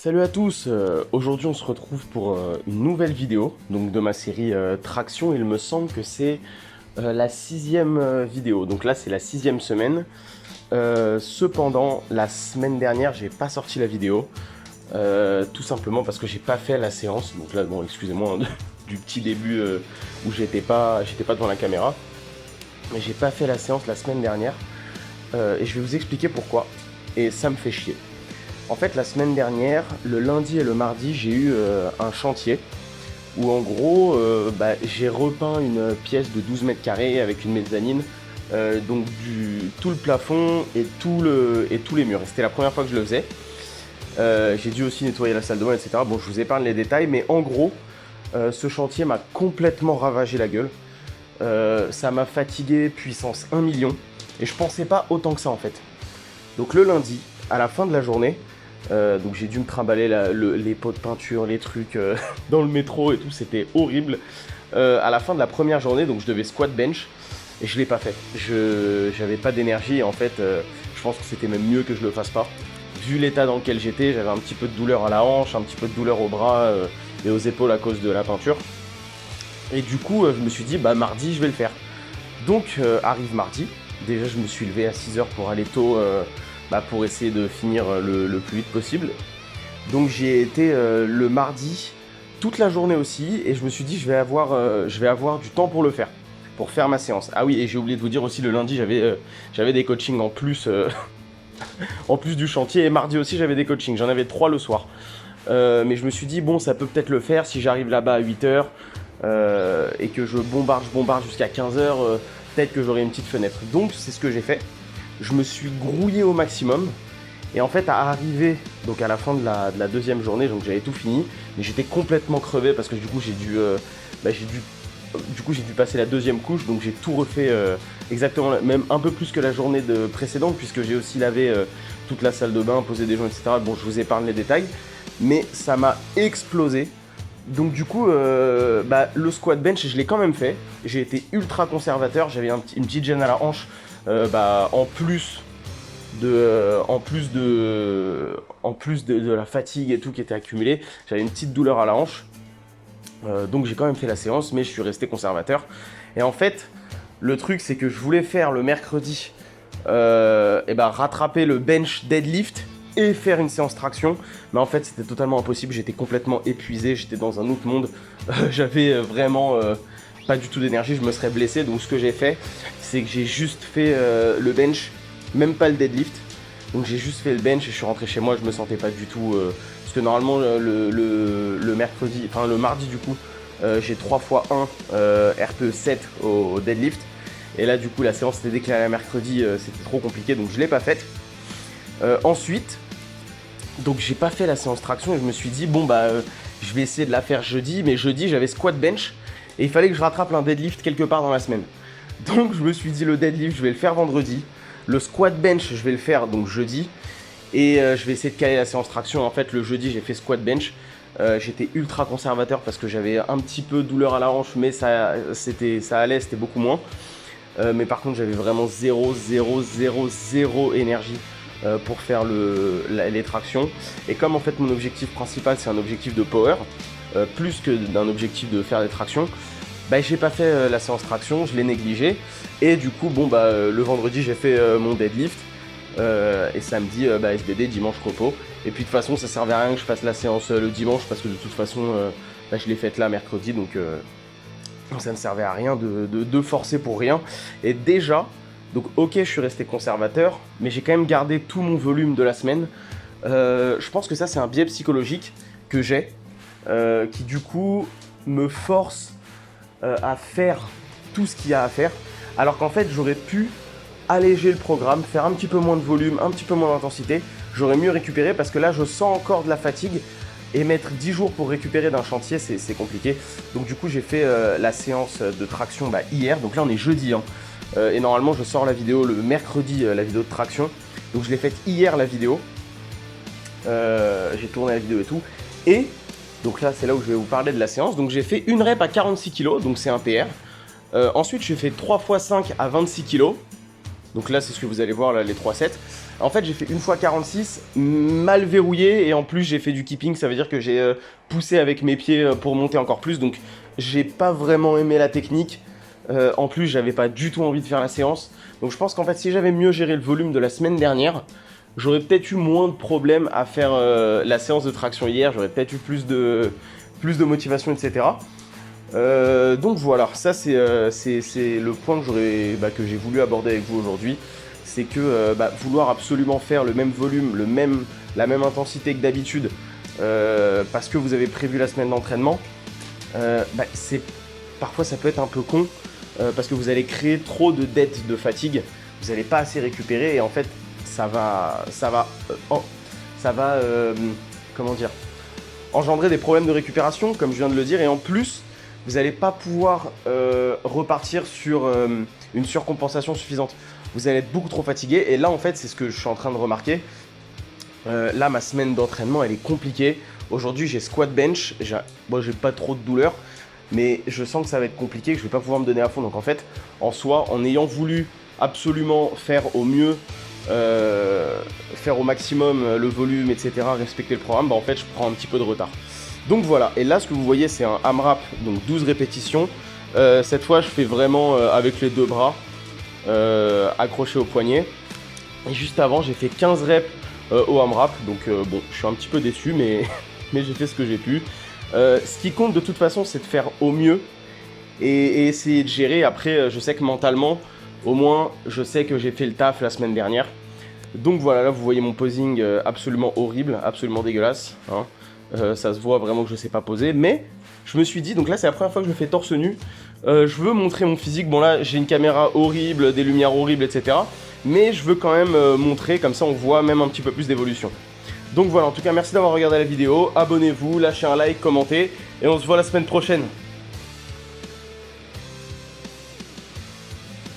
Salut à tous, aujourd'hui on se retrouve pour une nouvelle vidéo donc de ma série Traction. Il me semble que c'est la 6e vidéo, donc là c'est la 6e semaine. Cependant, la semaine dernière j'ai pas sorti la vidéo, tout simplement parce que j'ai pas fait la séance. Donc là, bon, excusez-moi hein, du petit début où j'étais pas devant la caméra, mais j'ai pas fait la séance la semaine dernière et je vais vous expliquer pourquoi, et ça me fait chier. En fait, la semaine dernière, le lundi et le mardi, j'ai eu un chantier où en gros, j'ai repeint une pièce de 12 mètres carrés avec une mezzanine, donc tout le plafond et tous les murs. Et c'était la première fois que je le faisais. J'ai dû aussi nettoyer la salle de bain, etc. Bon, je vous épargne les détails, mais en gros, ce chantier m'a complètement ravagé la gueule. Ça m'a fatigué puissance 1 million et je pensais pas autant que ça en fait. Donc le lundi, à la fin de la journée, donc j'ai dû me trimballer les pots de peinture, les trucs dans le métro et tout, c'était horrible. À la fin de la première journée, donc je devais squat bench et je l'ai pas fait. J'avais pas d'énergie et en fait, je pense que c'était même mieux que je le fasse pas. Vu l'état dans lequel j'étais, j'avais un petit peu de douleur à la hanche, un petit peu de douleur au bras et aux épaules à cause de la peinture. Et du coup, je me suis dit, bah mardi, je vais le faire. Donc arrive mardi. Déjà, je me suis levé à 6 h pour aller tôt. Pour essayer de finir le plus vite possible. Donc j'ai été le mardi toute la journée aussi et je me suis dit je vais avoir du temps pour le faire, pour faire ma séance. Ah oui, et j'ai oublié de vous dire aussi, le lundi j'avais des coachings en plus, en plus du chantier, et mardi aussi j'avais des coachings, j'en avais 3 le soir. Mais je me suis dit bon, ça peut peut-être le faire si j'arrive là-bas à 8 h et que je bombarde jusqu'à 15 h, peut-être que j'aurai une petite fenêtre. Donc c'est ce que j'ai fait. Je me suis grouillé au maximum et en fait à arriver donc à la fin de la deuxième journée, donc j'avais tout fini, mais j'étais complètement crevé parce que du coup j'ai dû passer la deuxième couche, donc j'ai tout refait exactement, même un peu plus que la journée précédente, puisque j'ai aussi lavé toute la salle de bain, posé des joints, etc. Bon, je vous épargne les détails, mais ça m'a explosé. Donc du coup, le squat bench, je l'ai quand même fait. J'ai été ultra conservateur, j'avais une petite gêne à la hanche. En plus de la fatigue et tout qui était accumulé, j'avais une petite douleur à la hanche. Donc j'ai quand même fait la séance, mais je suis resté conservateur. Et en fait, le truc c'est que je voulais faire le mercredi, rattraper le bench deadlift et faire une séance traction, mais en fait c'était totalement impossible. J'étais complètement épuisé, j'étais dans un autre monde. J'avais vraiment pas du tout d'énergie, je me serais blessé. Donc ce que j'ai fait, c'est que j'ai juste fait le bench, même pas le deadlift. Donc j'ai juste fait le bench et je suis rentré chez moi. Je me sentais pas du tout parce que normalement le mercredi, enfin le mardi du coup, j'ai 3 x 1 RPE 7 au deadlift. Et là du coup la séance était déclarée à mercredi, c'était trop compliqué, donc je l'ai pas faite. Ensuite, donc j'ai pas fait la séance traction et je me suis dit bon je vais essayer de la faire jeudi, mais jeudi j'avais squat bench et il fallait que je rattrape un deadlift quelque part dans la semaine. Donc je me suis dit le deadlift je vais le faire vendredi, le squat bench je vais le faire donc jeudi, et je vais essayer de caler la séance traction. En fait le jeudi j'ai fait squat bench, j'étais ultra conservateur parce que j'avais un petit peu de douleur à la hanche, mais ça allait, c'était beaucoup moins. Mais par contre j'avais vraiment zéro énergie pour faire les tractions. Et comme en fait mon objectif principal c'est un objectif de power, plus que d'un objectif de faire des tractions, j'ai pas fait la séance traction, je l'ai négligé. Et du coup le vendredi j'ai fait mon deadlift, et samedi SBD, dimanche repos. Et puis de toute façon ça servait à rien que je fasse la séance le dimanche, parce que de toute façon je l'ai faite là mercredi, donc ça ne servait à rien de forcer pour rien. Et déjà, donc ok, je suis resté conservateur, mais j'ai quand même gardé tout mon volume de la semaine. Je pense que ça c'est un biais psychologique que j'ai, qui du coup me force à faire tout ce qu'il y a à faire, alors qu'en fait j'aurais pu alléger le programme, faire un petit peu moins de volume, un petit peu moins d'intensité, j'aurais mieux récupéré, parce que là je sens encore de la fatigue, et mettre 10 jours pour récupérer d'un chantier c'est compliqué. Donc du coup j'ai fait la séance de traction hier, donc là on est jeudi hein. Et normalement je sors la vidéo le mercredi, la vidéo de traction, donc je l'ai faite hier la vidéo, j'ai tourné la vidéo et tout, et donc là c'est là où je vais vous parler de la séance. Donc j'ai fait une rep à 46 kg, donc c'est un PR. Ensuite j'ai fait 3 x 5 à 26 kg, donc là c'est ce que vous allez voir là, les 3 sets. En fait, j'ai fait une fois 46, mal verrouillé, et en plus j'ai fait du keeping, ça veut dire que j'ai poussé avec mes pieds pour monter encore plus, donc j'ai pas vraiment aimé la technique. En plus, j'avais pas du tout envie de faire la séance, donc je pense qu'en fait, si j'avais mieux géré le volume de la semaine dernière, j'aurais peut-être eu moins de problèmes à faire la séance de traction hier, j'aurais peut-être eu plus de motivation, etc. Donc voilà, ça c'est le point que j'ai voulu aborder avec vous aujourd'hui. C'est que vouloir absolument faire le même volume, la même intensité que d'habitude, parce que vous avez prévu la semaine d'entraînement, parfois ça peut être un peu con, parce que vous allez créer trop de dettes de fatigue, vous n'allez pas assez récupérer, et en fait ça va comment dire, engendrer des problèmes de récupération, comme je viens de le dire, et en plus vous n'allez pas pouvoir repartir sur une surcompensation suffisante. Vous allez être beaucoup trop fatigué, et là en fait c'est ce que je suis en train de remarquer. Là ma semaine d'entraînement elle est compliquée. Aujourd'hui j'ai squat bench, j'ai pas trop de douleur, mais je sens que ça va être compliqué, que je vais pas pouvoir me donner à fond. Donc en fait, en soi, en ayant voulu absolument faire au mieux, faire au maximum le volume, etc., respecter le programme, en fait je prends un petit peu de retard. Donc voilà, et là ce que vous voyez c'est un AMRAP, donc 12 répétitions. Cette fois je fais vraiment avec les deux bras, accroché au poignet. Et juste avant j'ai fait 15 reps au AMRAP, donc bon, je suis un petit peu déçu, mais, mais j'ai fait ce que j'ai pu. Ce qui compte de toute façon c'est de faire au mieux et essayer de gérer. Après je sais que mentalement, au moins je sais que j'ai fait le taf la semaine dernière. Donc voilà, là vous voyez mon posing absolument horrible, absolument dégueulasse, hein. Ça se voit vraiment que je sais pas poser, mais je me suis dit, donc là c'est la première fois que je fais torse nu, je veux montrer mon physique. Bon là j'ai une caméra horrible, des lumières horribles, etc. Mais je veux quand même montrer, comme ça on voit même un petit peu plus d'évolution. Donc voilà, en tout cas merci d'avoir regardé la vidéo, abonnez-vous, lâchez un like, commentez, et on se voit la semaine prochaine.